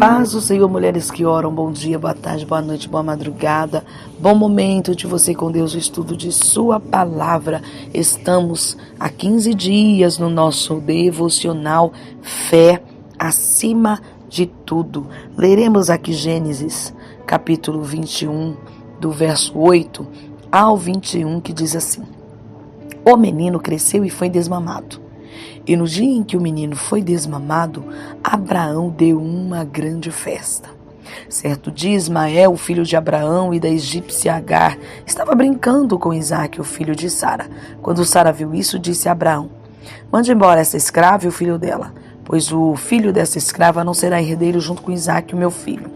Paz do Senhor, mulheres que oram, bom dia, boa tarde, boa noite, boa madrugada, bom momento de você com Deus, o estudo de sua palavra. Estamos há 15 dias no nosso devocional Fé Acima de Tudo. Leremos aqui Gênesis, capítulo 21, do verso 8 ao 21, que diz assim: O menino cresceu e foi desmamado. E no dia em que o menino foi desmamado, Abraão deu uma grande festa. Certo dia, Ismael, o filho de Abraão e da egípcia Agar, estava brincando com Isaque, o filho de Sara. Quando Sara viu isso, disse a Abraão: Mande embora essa escrava e o filho dela, pois o filho dessa escrava não será herdeiro junto com Isaque, o meu filho.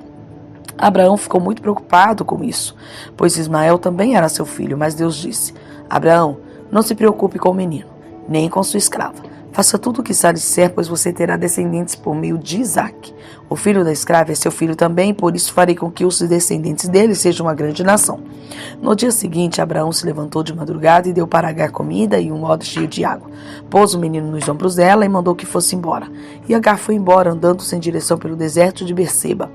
Abraão ficou muito preocupado com isso, pois Ismael também era seu filho, mas Deus disse: Abraão, não se preocupe com o menino, nem com sua escrava. Faça tudo o que Sara disser, pois você terá descendentes por meio de Isaque. O filho da escrava é seu filho também, por isso farei com que os descendentes dele sejam uma grande nação. No dia seguinte, Abraão se levantou de madrugada e deu para Agar comida e um odre cheio de água. Pôs o menino nos ombros dela e mandou que fosse embora. E Agar foi embora, andando sem direção pelo deserto de Berseba.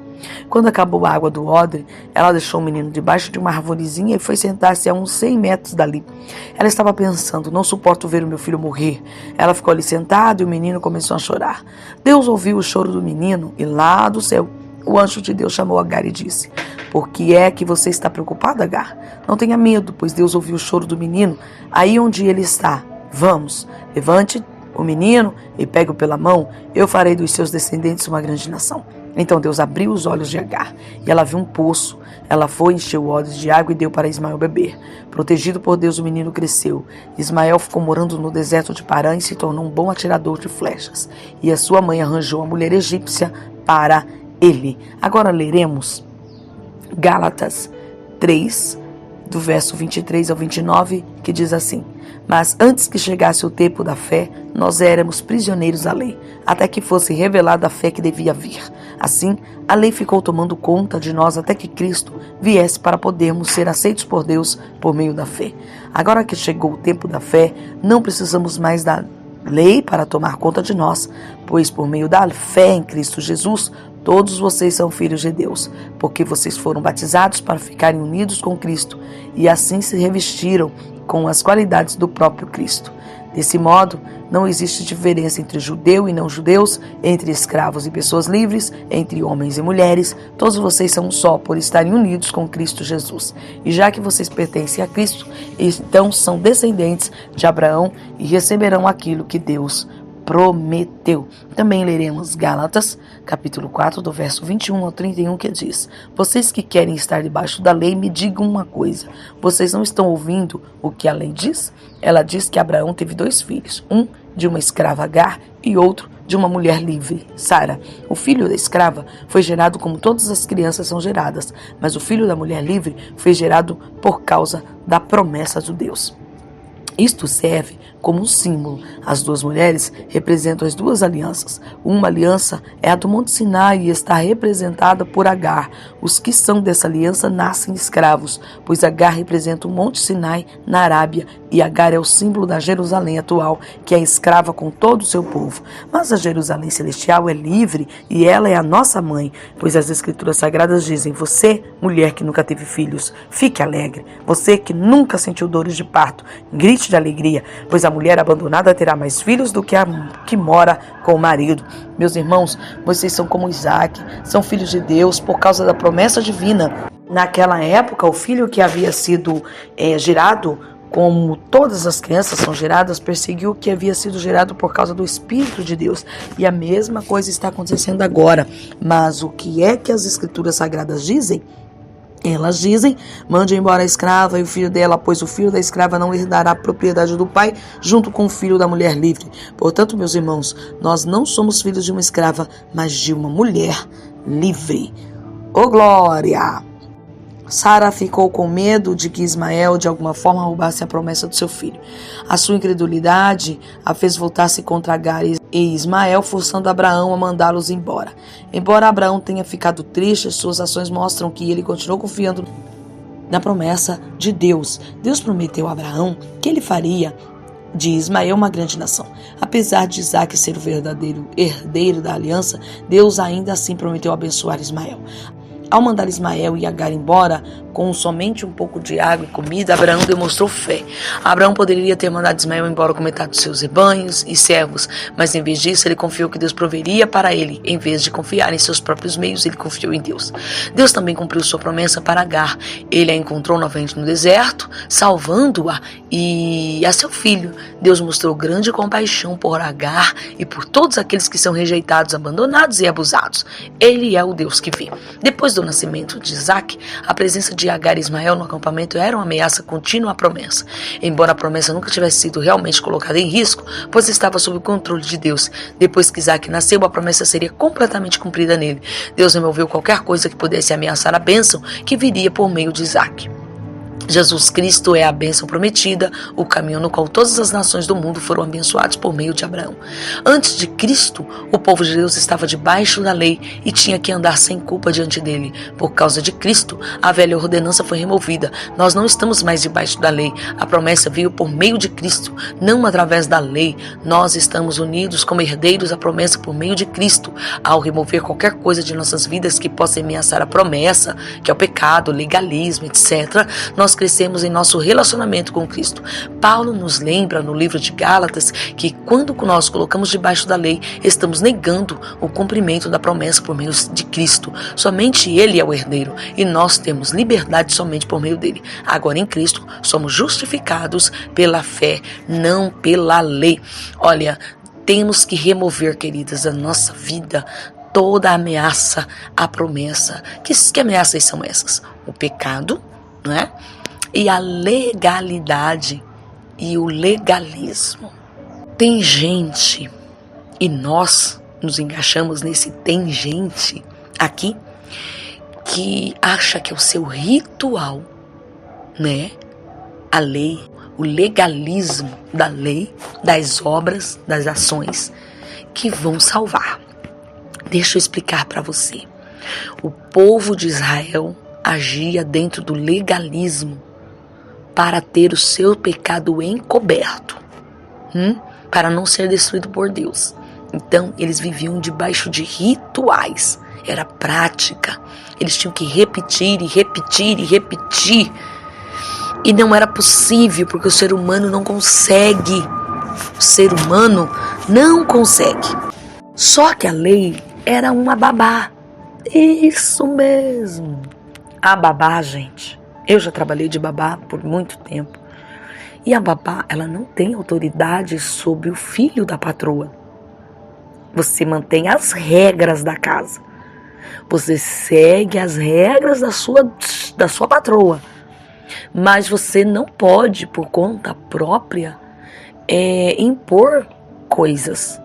Quando acabou a água do odre, ela deixou o menino debaixo de uma arvorezinha e foi sentar-se a uns 100 metros dali. Ela estava pensando: não suporto ver o meu filho morrer. Ela ficou ali sentada e o menino começou a chorar. Deus ouviu o choro do menino e lá do céu o anjo de Deus chamou Agar e disse: Por que é que você está preocupada, Agar? Não tenha medo, pois Deus ouviu o choro do menino aí onde ele está. Vamos, levante o menino e pegue-o pela mão. Eu farei dos seus descendentes uma grande nação. Então Deus abriu os olhos de Agar e ela viu um poço. Ela foi, encheu o odre de água e deu para Ismael beber. Protegido por Deus, o menino cresceu. Ismael ficou morando no deserto de Parã e se tornou um bom atirador de flechas. E a sua mãe arranjou uma mulher egípcia para ele. Agora leremos Gálatas 3, do verso 23 ao 29, que diz assim: Mas antes que chegasse o tempo da fé, nós éramos prisioneiros da lei, até que fosse revelada a fé que devia vir. Assim, a lei ficou tomando conta de nós até que Cristo viesse para podermos ser aceitos por Deus por meio da fé. Agora que chegou o tempo da fé, não precisamos mais da lei para tomar conta de nós, pois por meio da fé em Cristo Jesus, todos vocês são filhos de Deus, porque vocês foram batizados para ficarem unidos com Cristo e assim se revestiram com as qualidades do próprio Cristo. Desse modo, não existe diferença entre judeu e não judeus, entre escravos e pessoas livres, entre homens e mulheres. Todos vocês são um só por estarem unidos com Cristo Jesus. E já que vocês pertencem a Cristo, então são descendentes de Abraão e receberão aquilo que Deus prometeu. Também leremos Gálatas, capítulo 4, do verso 21 ao 31, que diz: Vocês que querem estar debaixo da lei, me digam uma coisa. Vocês não estão ouvindo o que a lei diz? Ela diz que Abraão teve 2 filhos, um de uma escrava Agar e outro de uma mulher livre, Sara. O filho da escrava foi gerado como todas as crianças são geradas, mas o filho da mulher livre foi gerado por causa da promessa de Deus. Isto serve como um símbolo. As 2 mulheres representam as 2 alianças. Uma aliança é a do Monte Sinai e está representada por Agar. Os que são dessa aliança nascem escravos, pois Agar representa o Monte Sinai na Arábia e Agar é o símbolo da Jerusalém atual, que é escrava com todo o seu povo. Mas a Jerusalém celestial é livre e ela é a nossa mãe, pois as Escrituras Sagradas dizem: Você, mulher que nunca teve filhos, fique alegre. Você que nunca sentiu dores de parto, grite de alegria, pois a mulher abandonada terá mais filhos do que a que mora com o marido. Meus irmãos, vocês são como Isaque, são filhos de Deus por causa da promessa divina. Naquela época, o filho que havia sido gerado, como todas as crianças são geradas, perseguiu o que havia sido gerado por causa do Espírito de Deus. E a mesma coisa está acontecendo agora. Mas o que é que as Escrituras Sagradas dizem? Elas dizem: mande embora a escrava e o filho dela, pois o filho da escrava não herdará a propriedade do pai junto com o filho da mulher livre. Portanto, meus irmãos, nós não somos filhos de uma escrava, mas de uma mulher livre. Ô glória! Sara ficou com medo de que Ismael de alguma forma roubasse a promessa do seu filho. A sua incredulidade a fez voltar-se contra Agar e Ismael, forçando Abraão a mandá-los embora. Embora Abraão tenha ficado triste, suas ações mostram que ele continuou confiando na promessa de Deus. Deus prometeu a Abraão que ele faria de Ismael uma grande nação. Apesar de Isaac ser o verdadeiro herdeiro da aliança, Deus ainda assim prometeu abençoar Ismael. Ao mandar Ismael e Agar embora, com somente um pouco de água e comida, Abraão demonstrou fé. Abraão poderia ter mandado Ismael embora com metade dos seus rebanhos e servos, mas em vez disso ele confiou que Deus proveria para ele. Em vez de confiar em seus próprios meios, ele confiou em Deus. Deus também cumpriu sua promessa para Agar. Ele a encontrou novamente no deserto, salvando-a e a seu filho. Deus mostrou grande compaixão por Agar e por todos aqueles que são rejeitados, abandonados e abusados. Ele é o Deus que vê. Depois do nascimento de Isaac, a presença de Agar e Ismael no acampamento era uma ameaça contínua à promessa. Embora a promessa nunca tivesse sido realmente colocada em risco, pois estava sob o controle de Deus. Depois que Isaac nasceu, a promessa seria completamente cumprida nele. Deus removeu qualquer coisa que pudesse ameaçar a bênção que viria por meio de Isaac. Jesus Cristo é a bênção prometida, o caminho no qual todas as nações do mundo foram abençoadas por meio de Abraão. Antes de Cristo, o povo de Deus estava debaixo da lei e tinha que andar sem culpa diante dele. Por causa de Cristo, a velha ordenança foi removida. Nós não estamos mais debaixo da lei. A promessa veio por meio de Cristo, não através da lei. Nós estamos unidos como herdeiros à promessa por meio de Cristo. Ao remover qualquer coisa de nossas vidas que possa ameaçar a promessa, que é o pecado, o legalismo, etc., nós crescemos em nosso relacionamento com Cristo. Paulo nos lembra no livro de Gálatas que quando nós colocamos debaixo da lei, estamos negando o cumprimento da promessa por meio de Cristo. Somente Ele é o herdeiro e nós temos liberdade somente por meio dele. Agora em Cristo somos justificados pela fé, não pela lei. Olha, temos que remover, queridas, da nossa vida toda ameaça à promessa. Que ameaças são essas? O pecado, não é? E a legalidade e o legalismo. Tem gente, e nós nos encaixamos nesse tem gente aqui, que acha que é o seu ritual, né? A lei, o legalismo da lei, das obras, das ações, que vão salvar. Deixa eu explicar para você. O povo de Israel agia dentro do legalismo para ter o seu pecado encoberto, para não ser destruído por Deus. Então, eles viviam debaixo de rituais, era prática. Eles tinham que repetir e repetir e repetir. E não era possível, porque o ser humano não consegue. O ser humano não consegue. Só que a lei era uma babá. Isso mesmo. A babá, gente. Eu já trabalhei de babá por muito tempo. E a babá, ela não tem autoridade sobre o filho da patroa. Você mantém as regras da casa. Você segue as regras da sua patroa. Mas você não pode, por conta própria, impor coisas.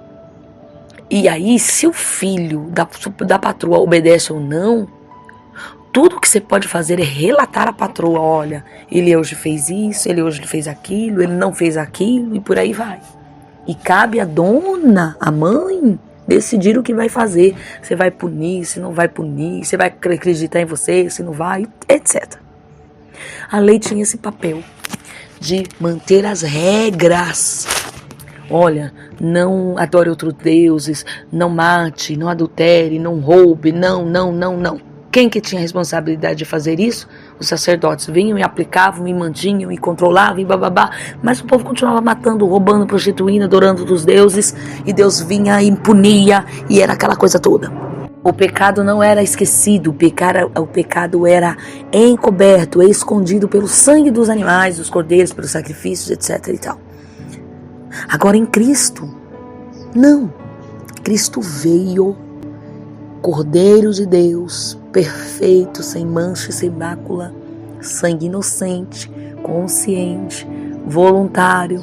E aí, se o filho da patroa obedece ou não, tudo que você pode fazer é relatar à patroa: olha, ele hoje fez isso, ele hoje fez aquilo, ele não fez aquilo, e por aí vai. E cabe à dona, à mãe, decidir o que vai fazer. Você vai punir, se não vai punir, você vai acreditar em você, se não vai, etc. A lei tinha esse papel de manter as regras. Olha, não adore outros deuses, não mate, não adultere, não roube, não. Quem que tinha a responsabilidade de fazer isso? Os sacerdotes vinham e aplicavam e mantinham e controlavam e bababá. Mas o povo continuava matando, roubando, prostituindo, adorando dos deuses. E Deus vinha e punia e era aquela coisa toda. O pecado não era esquecido, o pecado era encoberto, escondido pelo sangue dos animais, dos cordeiros, pelos sacrifícios, etc. e tal. Agora em Cristo, não. Cristo veio, Cordeiro de Deus, perfeito, sem mancha e sem mácula, sangue inocente, consciente, voluntário.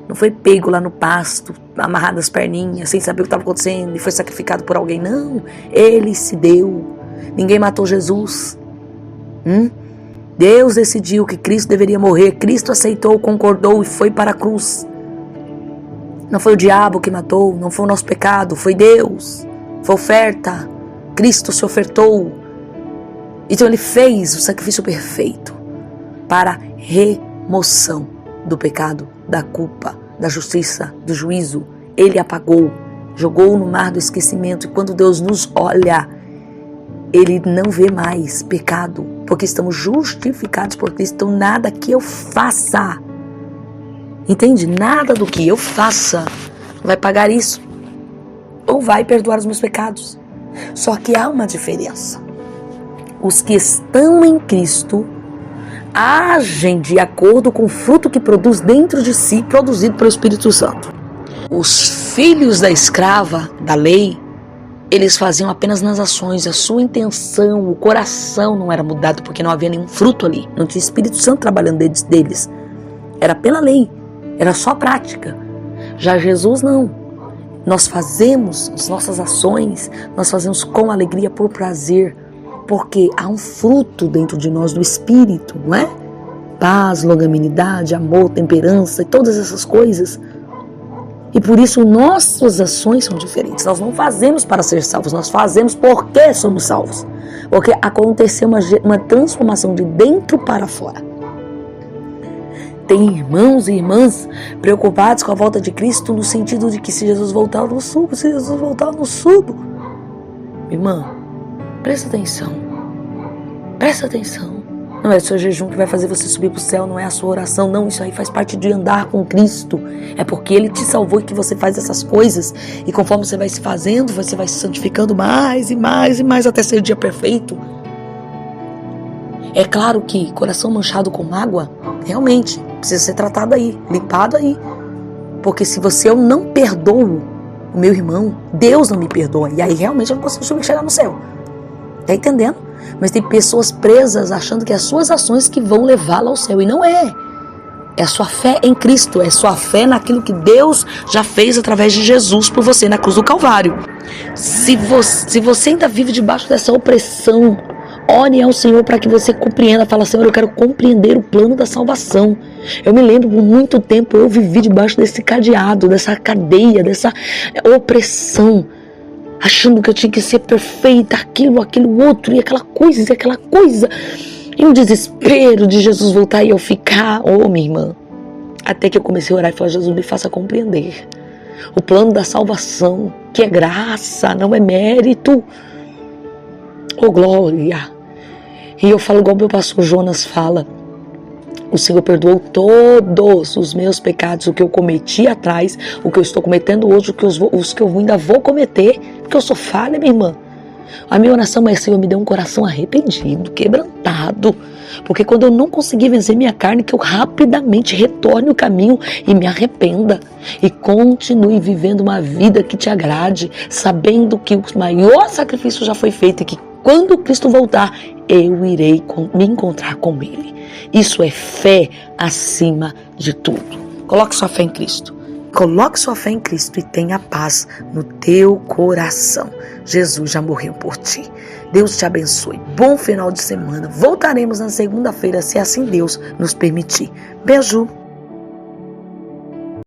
Não foi pego lá no pasto, amarrado as perninhas, sem saber o que estava acontecendo e foi sacrificado por alguém. Não, ele se deu. Ninguém matou Jesus. Deus decidiu que Cristo deveria morrer. Cristo aceitou, concordou e foi para a cruz. Não foi o diabo que matou, não foi o nosso pecado, foi Deus. Foi oferta. Cristo se ofertou. Então ele fez o sacrifício perfeito para remoção do pecado, da culpa, da justiça, do juízo, Ele apagou, jogou no mar do esquecimento. E quando Deus nos olha, Ele não vê mais pecado, porque estamos justificados por Cristo. Então nada que eu faça, entende? Nada do que eu faça vai pagar isso, ou vai perdoar os meus pecados. Só que há uma diferença. Os que estão em Cristo agem de acordo com o fruto que produz dentro de si, produzido pelo Espírito Santo. Os filhos da escrava, da lei, eles faziam apenas nas ações, a sua intenção, o coração não era mudado, porque não havia nenhum fruto ali, não tinha Espírito Santo trabalhando dentro deles. Era pela lei, era só prática. Já Jesus não. Nós fazemos as nossas ações, nós fazemos com alegria, por prazer, porque há um fruto dentro de nós do Espírito, não é? Paz, longanimidade, amor, temperança e todas essas coisas. E por isso nossas ações são diferentes. Nós não fazemos para ser salvos, nós fazemos porque somos salvos. Porque aconteceu uma transformação de dentro para fora. Tem irmãos e irmãs preocupados com a volta de Cristo, no sentido de que se Jesus voltar, eu não subo, se Jesus voltar, eu não subo. Irmã, presta atenção. Presta atenção. Não é o seu jejum que vai fazer você subir para o céu, não é a sua oração, não. Isso aí faz parte de andar com Cristo. É porque Ele te salvou e que você faz essas coisas. E conforme você vai se fazendo, você vai se santificando mais e mais e mais até ser o dia perfeito. É claro que coração manchado com mágoa, realmente, precisa ser tratado aí, limpado aí. Porque se eu não perdoo o meu irmão, Deus não me perdoa. E aí realmente eu não consigo chegar no céu. Tá entendendo? Mas tem pessoas presas achando que é as suas ações que vão levá-la ao céu. E não é. É a sua fé em Cristo. É a sua fé naquilo que Deus já fez através de Jesus por você na cruz do Calvário. Se você ainda vive debaixo dessa opressão, ore ao Senhor para que você compreenda. Fala, Senhor, eu quero compreender o plano da salvação. Eu me lembro, por muito tempo eu vivi debaixo desse cadeado, dessa cadeia, dessa opressão, achando que eu tinha que ser perfeita, aquilo outro, e aquela coisa. E um desespero de Jesus voltar e eu ficar, minha irmã. Até que eu comecei a orar e falar, Jesus, me faça compreender o plano da salvação, que é graça, não é mérito. Glória. E eu falo igual meu pastor Jonas fala, o Senhor perdoou todos os meus pecados, o que eu cometi atrás, o que eu estou cometendo hoje, os que eu ainda vou cometer, porque eu sou falha, minha irmã. A minha oração é, Senhor, me dê um coração arrependido, quebrantado, porque quando eu não conseguir vencer minha carne, que eu rapidamente retorne o caminho e me arrependa e continue vivendo uma vida que te agrade, sabendo que o maior sacrifício já foi feito e que quando Cristo voltar, eu irei me encontrar com Ele. Isso é fé acima de tudo. Coloque sua fé em Cristo. Coloque sua fé em Cristo e tenha paz no teu coração. Jesus já morreu por ti. Deus te abençoe. Bom final de semana. Voltaremos na segunda-feira, se assim Deus nos permitir. Beijo.